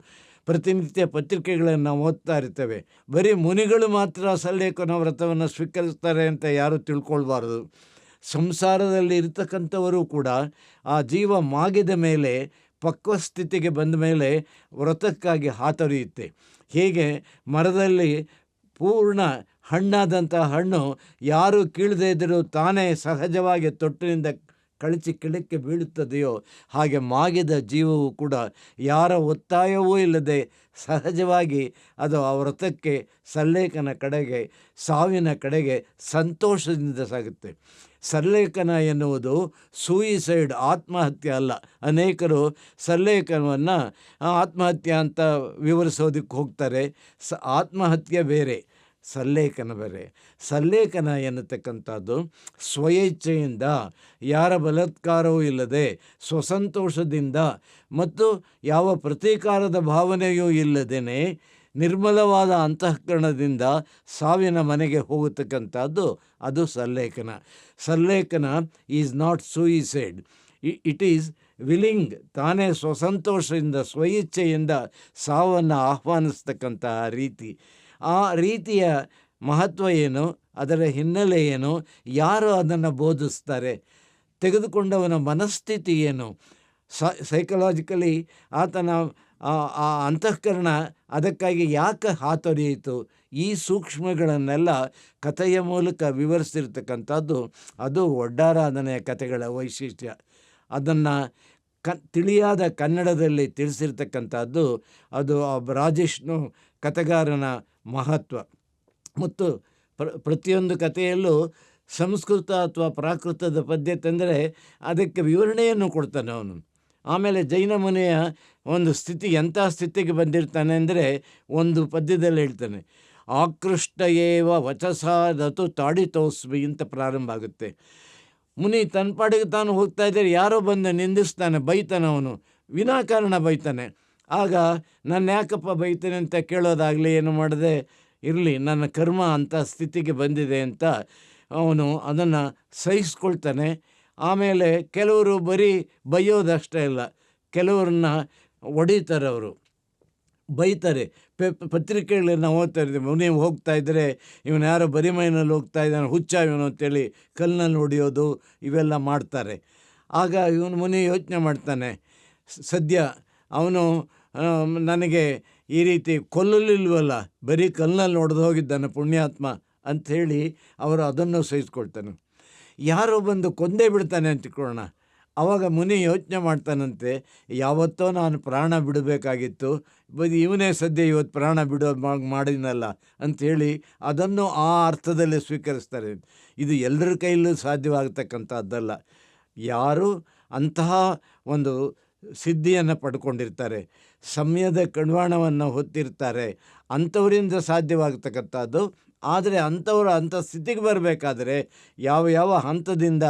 ಪ್ರತಿನಿತ್ಯ ಪತ್ರಿಕೆಗಳನ್ನು ನಾವು ಓದ್ತಾ ಇರ್ತೇವೆ. ಬರೀ ಮುನಿಗಳು ಮಾತ್ರ ಸಲ್ಲೇಖನ ವ್ರತವನ್ನು ಸ್ವೀಕರಿಸ್ತಾರೆ ಅಂತ ಯಾರೂ ತಿಳ್ಕೊಳ್ಬಾರ್ದು. ಸಂಸಾರದಲ್ಲಿ ಇರ್ತಕ್ಕಂಥವರು ಕೂಡ ಆ ಜೀವ ಮಾಗಿದ ಮೇಲೆ ಪಕ್ವ ಸ್ಥಿತಿಗೆ ಬಂದ ಮೇಲೆ ವ್ರತಕ್ಕಾಗಿ ಹಾತೊರೆಯುತ್ತೆ. ಹೇಗೆ ಮರದಲ್ಲಿ ಪೂರ್ಣ ಹಣ್ಣಾದಂಥ ಹಣ್ಣು ಯಾರು ಕೀಳದೇ ಇದ್ದರೂ ತಾನೇ ಸಹಜವಾಗಿ ತೊಟ್ಟಿನಿಂದ ಕಳಚಿ ಕೆಳಕ್ಕೆ ಬೀಳುತ್ತದೆಯೋ, ಹಾಗೆ ಮಾಗಿದ ಜೀವವು ಕೂಡ ಯಾರ ಒತ್ತಾಯವೂ ಇಲ್ಲದೆ ಸಹಜವಾಗಿ ಅದು ಆ ವ್ರತಕ್ಕೆ ಸಲ್ಲೇಖನ ಕಡೆಗೆ ಸಾವಿನ ಕಡೆಗೆ ಸಂತೋಷದಿಂದ ಸಾಗುತ್ತೆ. ಸಲ್ಲೇಖನ ಎನ್ನುವುದು ಸೂಯಿಸೈಡ್, ಆತ್ಮಹತ್ಯೆ ಅಲ್ಲ. ಅನೇಕರು ಸಲ್ಲೇಖನವನ್ನು ಆತ್ಮಹತ್ಯೆ ಅಂತ ವಿವರಿಸೋದಕ್ಕೆ ಹೋಗ್ತಾರೆ. ಆತ್ಮಹತ್ಯೆ ಬೇರೆ, ಸಲ್ಲೇಖನ ಬೇರೆ. ಸಲ್ಲೇಖನ ಎನ್ನತಕ್ಕಂಥದ್ದು ಸ್ವಇಚ್ಛೆಯಿಂದ, ಯಾರ ಬಲಾತ್ಕಾರವೂ ಇಲ್ಲದೆ ಸ್ವಸಂತೋಷದಿಂದ ಮತ್ತು ಯಾವ ಪ್ರತೀಕಾರದ ಭಾವನೆಯೂ ಇಲ್ಲದೇ ನಿರ್ಮಲವಾದ ಅಂತಃಕರಣದಿಂದ ಸಾವಿನ ಮನೆಗೆ ಹೋಗತಕ್ಕಂಥದ್ದು ಅದು sallekhana. Sallekhana is not suicide, it is willing. ತಾನೇ ಸ್ವಸಂತೋಷದಿಂದ ಸ್ವಇಚ್ಛೆಯಿಂದ ಸಾವನ್ನು ಆಹ್ವಾನಿಸ್ತಕ್ಕಂತಹ ರೀತಿ. ಆ ರೀತಿಯ ಮಹತ್ವ ಏನು, ಅದರ ಹಿನ್ನೆಲೆ ಏನು, ಯಾರು ಅದನ್ನು ಬೋಧಿಸ್ತಾರೆ, ತೆಗೆದುಕೊಂಡವನ ಮನಸ್ಥಿತಿ ಏನು, ಸೈಕಲಾಜಿಕಲಿ ಆತನ ಆ ಅಂತಃಕರಣ ಅದಕ್ಕಾಗಿ ಯಾಕೆ ಹಾತೊರೆಯಿತು, ಈ ಸೂಕ್ಷ್ಮಗಳನ್ನೆಲ್ಲ ಕಥೆಯ ಮೂಲಕ ವಿವರಿಸಿರ್ತಕ್ಕಂಥದ್ದು ಅದು ಒಡ್ಡಾರಾಧನೆಯ ಕಥೆಗಳ ವೈಶಿಷ್ಟ್ಯ. ಅದನ್ನು ತಿಳಿಯಾದ ಕನ್ನಡದಲ್ಲಿ ತಿಳಿಸಿರ್ತಕ್ಕಂಥದ್ದು ಅದು ಆ ರಾಜೇಶ್ನು ಕಥೆಗಾರನ ಮಹತ್ವ. ಮತ್ತು ಪ್ರತಿಯೊಂದು ಕಥೆಯಲ್ಲೂ ಸಂಸ್ಕೃತ ಅಥವಾ ಪ್ರಾಕೃತದ ಪದ್ಯ ತಂದರೆ ಅದಕ್ಕೆ ವಿವರಣೆಯನ್ನು ಕೊಡ್ತಾನೆ ಅವನು. ಆಮೇಲೆ ಜೈನ ಮುನಿಯ ಒಂದು ಸ್ಥಿತಿ ಎಂಥ ಸ್ಥಿತಿಗೆ ಬಂದಿರ್ತಾನೆ ಅಂದರೆ ಒಂದು ಪದ್ಯದಲ್ಲಿ ಹೇಳ್ತಾನೆ, ಆಕೃಷ್ಟ ಏವ ವಚಸಾದತು ತಾಡಿತೋಸ್ಮಿ ಅಂತ ಪ್ರಾರಂಭ ಆಗುತ್ತೆ. ಮುನಿ ತನ್ನ ಪಾಡಿಗೆ ತಾನು ಹೋಗ್ತಾ ಇದ್ದರೆ ಯಾರೋ ಬಂದು ನಿಂದಿಸ್ತಾನೆ, ಬೈತಾನೆ, ಅವನು ವಿನಾಕಾರಣ ಬೈತಾನೆ. ಆಗ ನಾನು ಯಾಕಪ್ಪ ಬೈತೇನೆ ಅಂತ ಕೇಳೋದಾಗಲಿ ಏನು ಮಾಡದೆ, ಇರಲಿ ನನ್ನ ಕರ್ಮ ಅಂಥ ಸ್ಥಿತಿಗೆ ಬಂದಿದೆ ಅಂತ ಅವನು ಅದನ್ನು ಸಹಿಸ್ಕೊಳ್ತಾನೆ. ಆಮೇಲೆ ಕೆಲವರು ಬರೀ ಬೈಯೋದಷ್ಟೇ ಇಲ್ಲ, ಕೆಲವ್ರನ್ನ ಹೊಡಿತಾರೆ, ಅವರು ಬೈತಾರೆ. ಪತ್ರಿಕೆಗಳಲ್ಲಿ ನಾವು ಓದ್ತಾ ಇರ್ತೀವಿ, ನೀವು ಹೋಗ್ತಾ ಇದ್ದರೆ ಇವನು ಯಾರೋ ಬರಿಮೈನಲ್ಲಿ ಹೋಗ್ತಾ ಇದ್ದಾನೆ, ಹುಚ್ಚ ಇವನು ಅಂತೇಳಿ ಕಲ್ಲಿನಲ್ಲಿ ಹೊಡೆಯೋದು ಇವೆಲ್ಲ ಮಾಡ್ತಾರೆ. ಆಗ ಇವನು ಮುನಿ ಯೋಚನೆ ಮಾಡ್ತಾನೆ, ಸದ್ಯ ಅವನು ನನಗೆ ಈ ರೀತಿ ಕೊಲ್ಲಲಿಲ್ವಲ್ಲ, ಬರೀ ಕಲ್ಲಿನಲ್ಲಿ ಹೊಡೆದು ಹೋಗಿದ್ದಾನೆ ಪುಣ್ಯಾತ್ಮ ಅಂಥೇಳಿ ಅವರು ಅದನ್ನು ಸಹಿಸ್ಕೊಳ್ತಾನೆ. ಯಾರೋ ಬಂದು ಕೊಂದೇ ಬಿಡ್ತಾನೆ ಅಂತಿಕೊಳ್ಳೋಣ. ಆವಾಗ ಮುನಿ ಯೋಚನೆ ಮಾಡ್ತಾನಂತೆ, ಯಾವತ್ತೋ ನಾನು ಪ್ರಾಣ ಬಿಡಬೇಕಾಗಿತ್ತು, ಇವನೇ ಸದ್ಯ ಇವತ್ತು ಪ್ರಾಣ ಬಿಡೋ ಮಾಡಿದ್ನಲ್ಲ ಅಂಥೇಳಿ ಅದನ್ನು ಆ ಅರ್ಥದಲ್ಲಿ ಸ್ವೀಕರಿಸ್ತಾರೆ. ಇದು ಎಲ್ಲರ ಕೈಯಲ್ಲೂ ಸಾಧ್ಯವಾಗತಕ್ಕಂಥದ್ದಲ್ಲ. ಯಾರು ಅಂತಹ ಒಂದು ಸಿದ್ಧಿಯನ್ನು ಪಡ್ಕೊಂಡಿರ್ತಾರೆ, ಸಮಯದ ಕಣ್ವಾಣವನ್ನು ಹೊತ್ತಿರ್ತಾರೆ, ಅಂಥವರಿಂದ ಸಾಧ್ಯವಾಗತಕ್ಕಂಥದ್ದು. ಆದರೆ ಅಂಥವರು ಅಂಥ ಸ್ಥಿತಿಗೆ ಬರಬೇಕಾದ್ರೆ ಯಾವ ಯಾವ ಹಂತದಿಂದ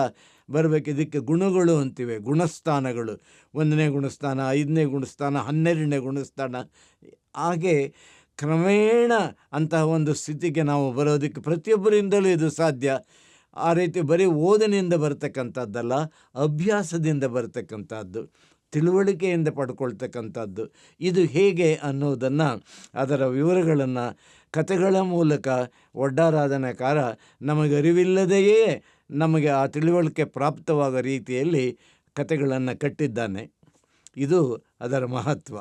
ಬರಬೇಕು, ಇದಕ್ಕೆ ಗುಣಗಳು ಅಂತಿವೆ, ಗುಣಸ್ಥಾನಗಳು. 1ನೇ ಗುಣಸ್ಥಾನ, 5ನೇ ಗುಣಸ್ಥಾನ, 12ನೇ ಗುಣಸ್ಥಾನ. ಹಾಗೆ ಕ್ರಮೇಣ ಅಂತಹ ಒಂದು ಸ್ಥಿತಿಗೆ ನಾವು ಬರೋದಕ್ಕೆ ಪ್ರತಿಯೊಬ್ಬರಿಂದಲೂ ಇದು ಸಾಧ್ಯ. ಆ ರೀತಿ ಬರೀ ಓದಿನಿಂದ ಬರ್ತಕ್ಕಂಥದ್ದಲ್ಲ, ಅಭ್ಯಾಸದಿಂದ ಬರ್ತಕ್ಕಂಥದ್ದು, ತಿಳುವಳಿಕೆಯಿಂದ ಪಡ್ಕೊಳ್ತಕ್ಕಂಥದ್ದು. ಇದು ಹೇಗೆ ಅನ್ನೋದನ್ನು, ಅದರ ವಿವರಗಳನ್ನು ಕಥೆಗಳ ಮೂಲಕ ಒಡ್ಡಾರಾಧನಕಾರ ನಮಗರಿವಿಲ್ಲದೆಯೇ ನಮಗೆ ಆ ತಿಳುವಳಿಕೆ ಪ್ರಾಪ್ತವಾಗೋ ರೀತಿಯಲ್ಲಿ ಕಥೆಗಳನ್ನು ಕಟ್ಟಿದ್ದಾನೆ. ಇದು ಅದರ ಮಹತ್ವ.